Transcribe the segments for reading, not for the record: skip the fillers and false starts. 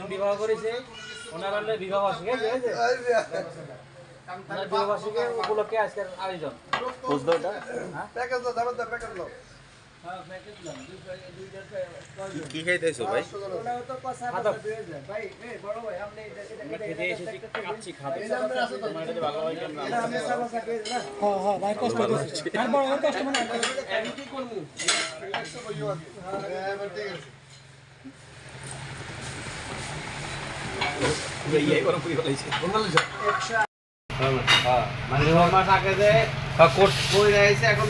বিবাহ করেছে ওনার বিবাহ আছে বিবাহবার্ষিকী উপলক্ষে আজকের আয়োজন কি খাইতেছো ভাই? এখন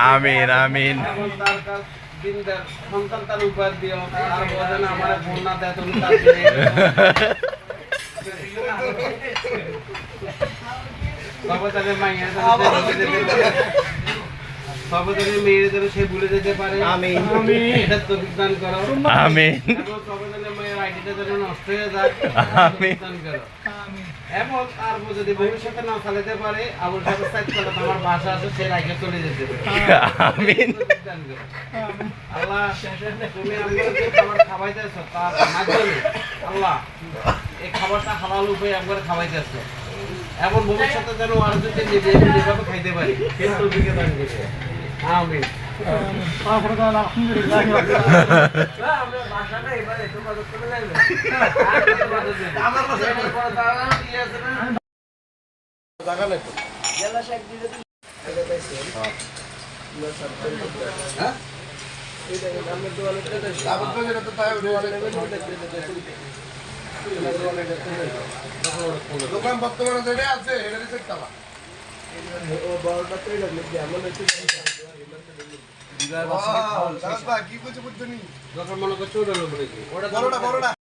আমিন আমিন সন্তান তার উপহার দিও আর বলেন আমার ফোন না দেয় তুমি তার মাইয়া সর্বজনের মেয়ের যেন সে ভুলে যেতে পারে এটা তৌফিক দান করো আমিন সর্বজনের মেয়ের আইডিটা যেন নষ্ট হয়ে যায় দান করো এবং আর যদি ভবিষ্যতে না চালাতে পারে আবুল সাহেব সাইড করলে আমার বাসা আছে সে আগে চলে যেতে পারে আমিন আল্লাহ তুমি আমাকে খাবার খাওয়াইতেছো তার মাধ্যমে আল্লাহ এই খাবারটা হালাল উপায়ে একবার খাওয়াইতেছো এবং ভবিষ্যতে যেন আর যদি নিজে যেভাবে খাইতে পারি কিন্তু দিকে দান দিবে আমিন দোকান বর্তমানে যেটা আছে এটা রিসেট তালা কি করছে বুঝছো নি যখন মনে করছো ওটা